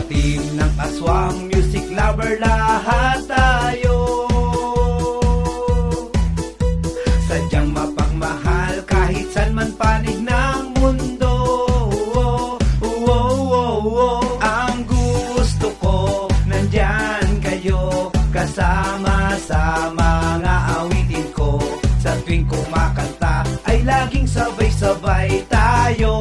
team ng Aswang Music Lover, lahat tayo sadyang mapagmahal kahit saan man panig ng mundo. Ang gusto ko, nandyan kayo kasama sa mga awitin ko. Sa tuwing kumakanta ay laging sabay-sabay tayo.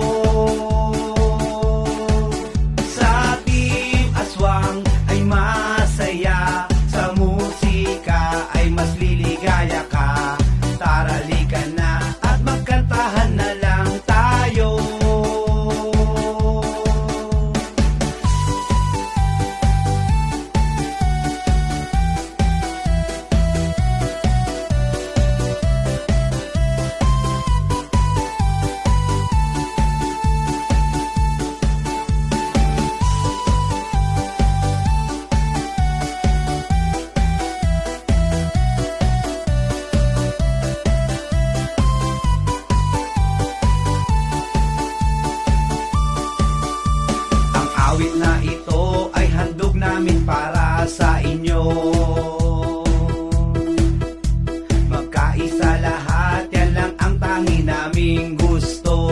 Sa Team Aswang ay masaya, sa musika ay mas liligaya ka. Tara, lika na at magkantahan na lang tayo. Awit na ito ay handog namin para sa inyo. Magkaisa lahat, yan lang ang tangi naming gusto.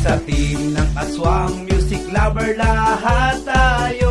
Sa team ng Aswang Music Lover, lahat tayo